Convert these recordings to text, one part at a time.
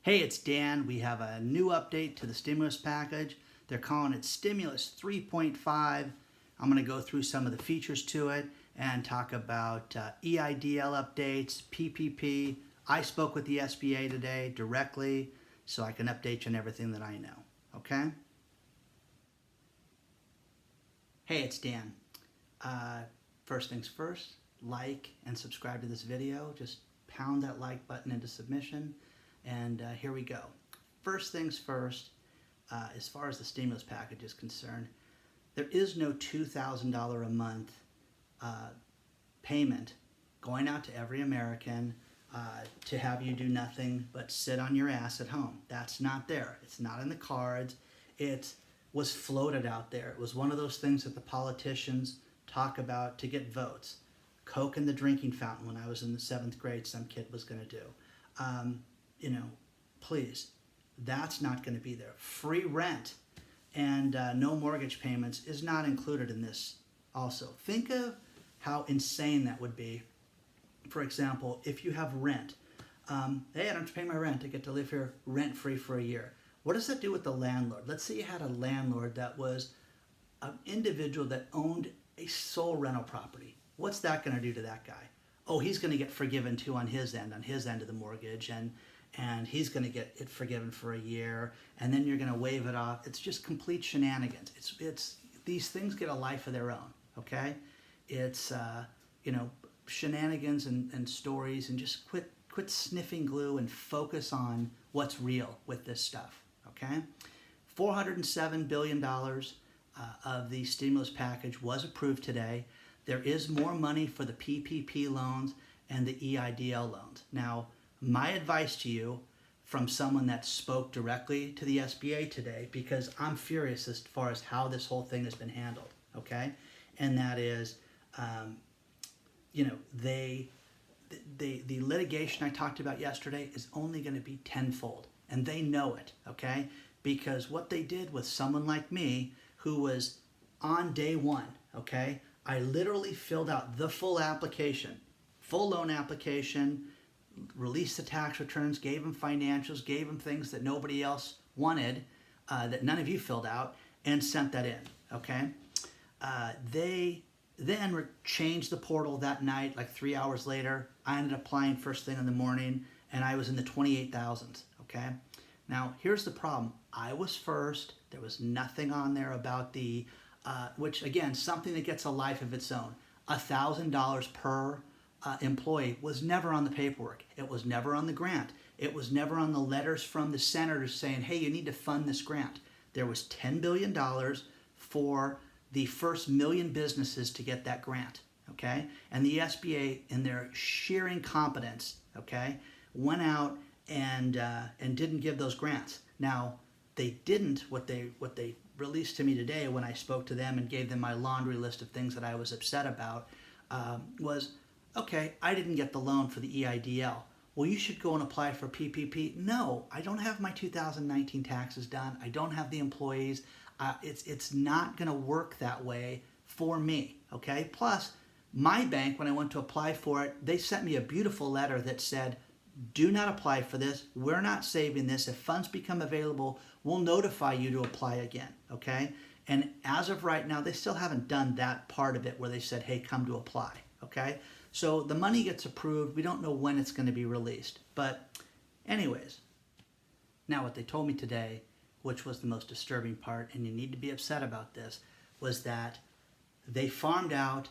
Hey, it's Dan. We have a new update to the stimulus package. They're calling it Stimulus 3.5. I'm going to go through some of the features to it and talk about EIDL updates, PPP. I spoke with the SBA today directly, so I can update you on everything that I know. Okay? Hey, it's Dan. First things first, like and subscribe to this video. Just pound that like button into submission. And here we go. First things first, as far as the stimulus package is concerned, there is no $2,000 a month payment going out to every American to have you do nothing but sit on your ass at home. That's not there. It's not in the cards. It was floated out there. It was one of those things that the politicians talk about to get votes. Coke in the drinking fountain when I was in the 7th grade, some kid was going to do. Please, that's not going to be there. Free rent and no mortgage payments is not included in this also. Think of how insane that would be. For example, if you have rent, hey, I don't have to pay my rent. I get to live here rent-free for a year. What does that do with the landlord? Let's say you had a landlord that was an individual that owned a sole rental property. What's that going to do to that guy? Oh, he's going to get forgiven too on his end of the mortgage, and he's going to get it forgiven for a year, and then you're going to waive it off. It's just complete shenanigans. It's these things get a life of their own. Okay, it's shenanigans and stories, and just quit sniffing glue and focus on what's real with this stuff. Okay, $407 billion of the stimulus package was approved today. There is more money for the PPP loans and the EIDL loans. Now, my advice to you from someone that spoke directly to the SBA today, because I'm furious as far as how this whole thing has been handled, okay? And that is, the litigation I talked about yesterday is only going to be tenfold, and they know it, okay? Because what they did with someone like me who was on day one, okay? I literally filled out the full application, full loan application, released the tax returns, gave them financials, gave them things that nobody else wanted, that none of you filled out, and sent that in, okay? They then changed the portal that night, like 3 hours later. I ended up applying first thing in the morning, and I was in the 28,000s, okay? Now, here's the problem. I was first. There was nothing on there about the which again, something that gets a life of its own. $1,000 per employee was never on the paperwork. It was never on the grant. It was never on the letters from the senators saying, hey, you need to fund this grant. There was $10 billion for the first 1 million businesses to get that grant, okay? And the SBA, in their sheer incompetence, okay, went out and didn't give those grants. Now, they didn't, what they released to me today when I spoke to them and gave them my laundry list of things that I was upset about was, okay, I didn't get the loan for the EIDL. Well, you should go and apply for PPP. No, I don't have my 2019 taxes done. I don't have the employees. It's not going to work that way for me, okay? Plus, my bank, when I went to apply for it, they sent me a beautiful letter that said, do not apply for this. We're not saving this. If funds become available, we'll notify you to apply again, okay? And as of right now, they still haven't done that part of it where they said, hey, come to apply, okay? So the money gets approved. We don't know when it's going to be released. But anyways, now what they told me today, which was the most disturbing part, and you need to be upset about this, was that they farmed out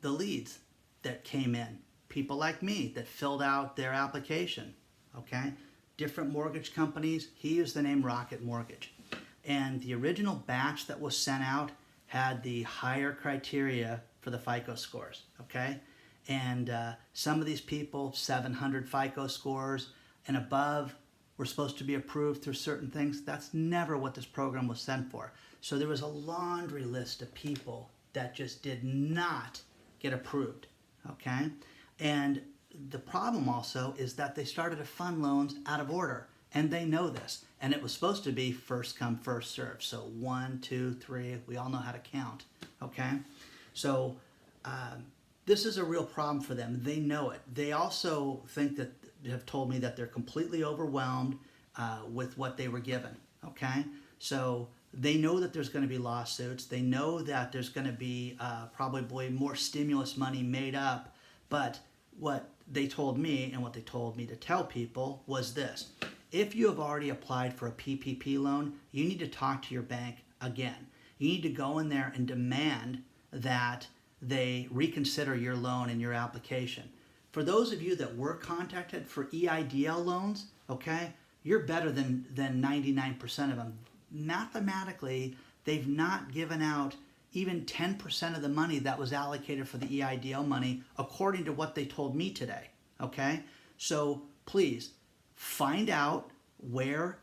the leads that came in. People like me that filled out their application, okay? Different mortgage companies. He used the name Rocket Mortgage. And the original batch that was sent out had the higher criteria for the FICO scores, okay? And some of these people, 700 FICO scores and above, were supposed to be approved through certain things. That's never what this program was sent for. So there was a laundry list of people that just did not get approved, okay? And the problem also is that they started to fund loans out of order, and they know this. And it was supposed to be first come, first serve. So 1, 2, 3, we all know how to count, okay? So this is a real problem for them. They know it. They also think that, have told me that they're completely overwhelmed with what they were given, okay? So they know that there's going to be lawsuits. They know that there's going to be probably more stimulus money made up. But what they told me and what they told me to tell people was this. If you have already applied for a PPP loan, you need to talk to your bank again. You need to go in there and demand that they reconsider your loan and your application. For those of you that were contacted for EIDL loans, okay, you're better than 99% of them. Mathematically, they've not given out even 10% of the money that was allocated for the EIDL money, according to what they told me today, okay? So please, find out where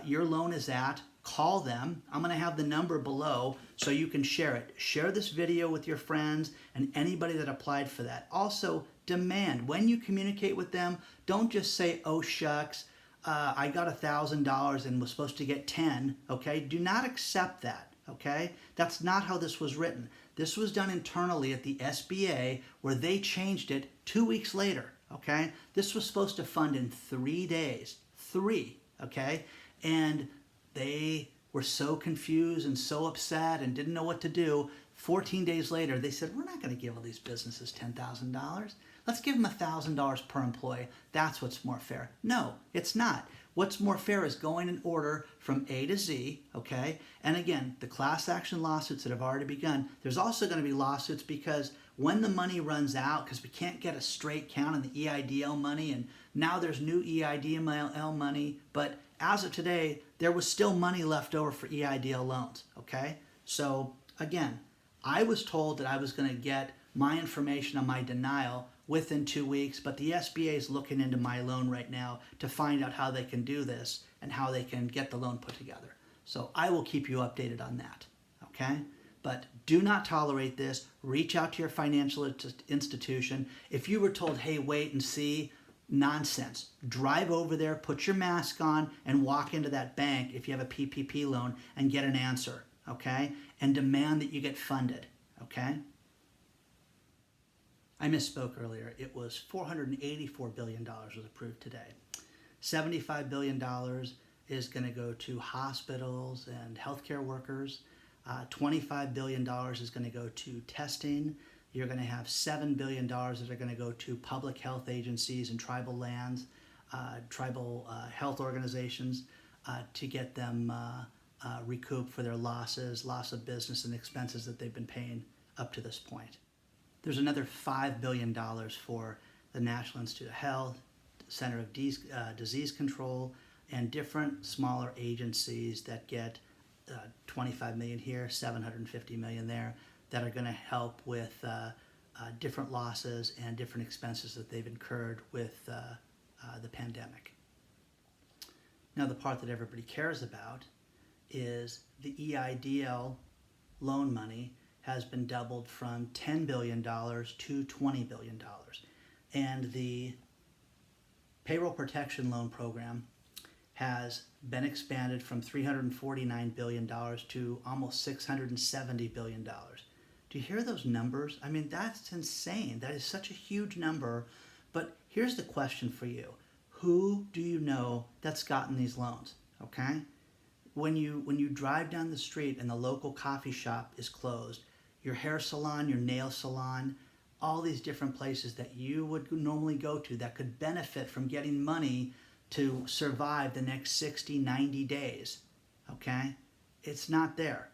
your loan is at. Call them. I'm going to have the number below so you can share it. Share this video with your friends and anybody that applied for that. Also, demand. When you communicate with them, don't just say, oh shucks, I got $1,000 and was supposed to get 10, okay? Do not accept that, okay? That's not how this was written. This was done internally at the SBA where they changed it 2 weeks later, okay? This was supposed to fund in 3 days, 3, okay? And they were so confused and so upset and didn't know what to do. 14 days later, they said, we're not going to give all these businesses $10,000. Let's give them $1,000 per employee. That's what's more fair. No, it's not. What's more fair is going in order from A to Z, okay? And again, the class action lawsuits that have already begun, there's also going to be lawsuits because when the money runs out, because we can't get a straight count on the EIDL money, and now there's new EIDL money, but as of today, there was still money left over for EIDL loans, okay? So again, I was told that I was going to get my information on my denial within 2 weeks, but the SBA is looking into my loan right now to find out how they can do this and how they can get the loan put together. So I will keep you updated on that, okay? But do not tolerate this. Reach out to your financial institution. If you were told, hey, wait and see, nonsense. Drive over there, put your mask on, and walk into that bank if you have a PPP loan and get an answer, okay? And demand that you get funded, okay? I misspoke earlier. It was $484 billion was approved today. $75 billion is going to go to hospitals and healthcare workers. $25 billion is going to go to testing. You're going to have $7 billion that are going to go to public health agencies and tribal lands, tribal health organizations to get them recouped for their losses, loss of business and expenses that they've been paying up to this point. There's another $5 billion for the National Institute of Health, Center of Disease Control, and different smaller agencies that get $25 million here, $750 million there, that are going to help with different losses and different expenses that they've incurred with the pandemic. Now, the part that everybody cares about is the EIDL loan money has been doubled from $10 billion to $20 billion. And the Payroll Protection Loan Program has been expanded from $349 billion to almost $670 billion. Do you hear those numbers? I mean, that's insane. That is such a huge number. But here's the question for you. Who do you know that's gotten these loans, okay? When you drive down the street and the local coffee shop is closed, your hair salon, your nail salon, all these different places that you would normally go to that could benefit from getting money to survive the next 60, 90 days, okay? It's not there,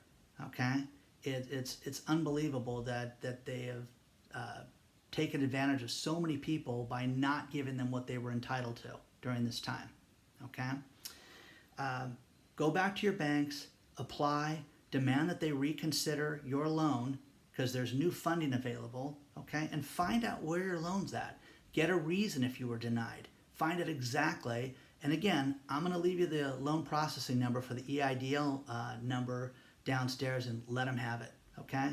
okay? It's unbelievable that they have taken advantage of so many people by not giving them what they were entitled to during this time, okay? Go back to your banks, apply, demand that they reconsider your loan because there's new funding available, okay? And find out where your loan's at. Get a reason if you were denied. Find it exactly. And again, I'm going to leave you the loan processing number for the EIDL number downstairs and let them have it, okay?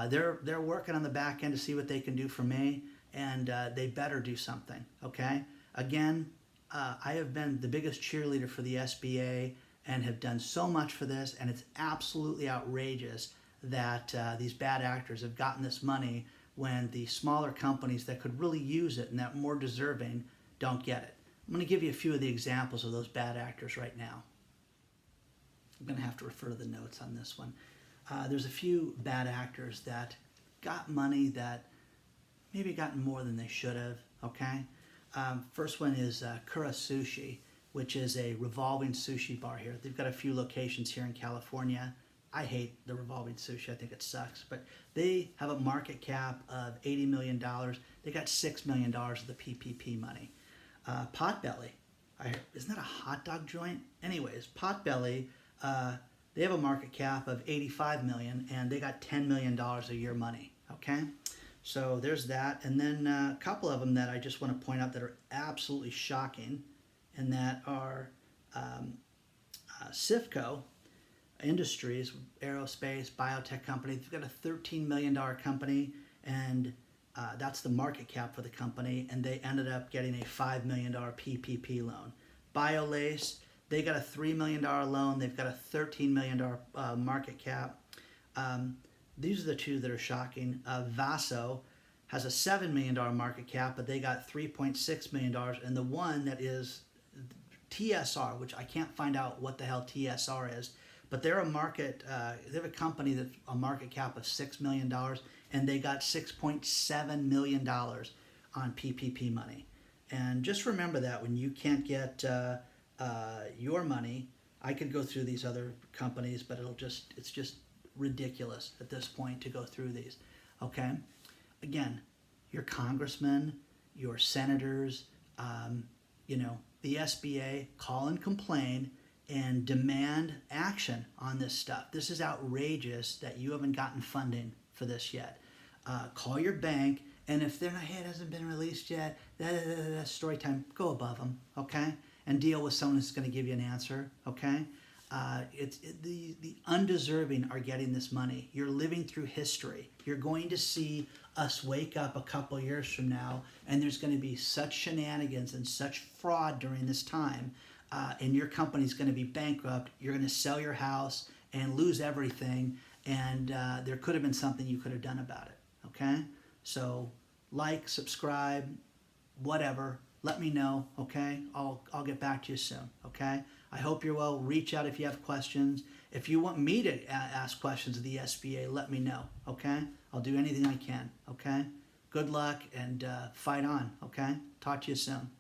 They're working on the back end to see what they can do for me, and they better do something, okay? Again, I have been the biggest cheerleader for the SBA and have done so much for this, and it's absolutely outrageous that these bad actors have gotten this money when the smaller companies that could really use it and that more deserving don't get it. I'm going to give you a few of the examples of those bad actors right now. I'm going to have to refer to the notes on this one. There's a few bad actors that got money that maybe gotten more than they should have, okay? First one is Kura Sushi, which is a revolving sushi bar here. They've got a few locations here in California. I hate the revolving sushi. I think it sucks. But they have a market cap of $80 million. They got $6 million of the PPP money. Potbelly. Isn't that a hot dog joint? Anyways, Potbelly, they have a market cap of $85 million, and they got $10 million a year money. Okay? So there's that. And then a couple of them that I just want to point out that are absolutely shocking, and that are Sifco Industries, aerospace, biotech company. They've got a $13 million company, and that's the market cap for the company, and they ended up getting a $5 million PPP loan. BioLace, they got a $3 million loan. They've got a $13 million market cap. These are the two that are shocking. Vaso has a $7 million market cap, but they got $3.6 million. And the one that is TSR, which I can't find out what the hell TSR is, but they're they have a company that's a market cap of $6 million, and they got $6.7 million on PPP money. And just remember that when you can't get your money, I could go through these other companies, but it's just ridiculous at this point to go through these. Okay? Again, your congressmen, your senators, the SBA, call and complain and demand action on this stuff. This is outrageous that you haven't gotten funding for this yet. Call your bank, and if they're not, hey, it hasn't been released yet, story time, go above them, okay? And deal with someone who's going to give you an answer, okay? The undeserving are getting this money. You're living through history. You're going to see us wake up a couple years from now, and there's going to be such shenanigans and such fraud during this time, and your company's going to be bankrupt. You're going to sell your house and lose everything, and there could have been something you could have done about it, okay? So like, subscribe, whatever. Let me know, okay? I'll get back to you soon, okay? I hope you're well. Reach out if you have questions. If you want me to ask questions of the SBA, let me know, okay? I'll do anything I can, okay? Good luck and fight on, okay? Talk to you soon.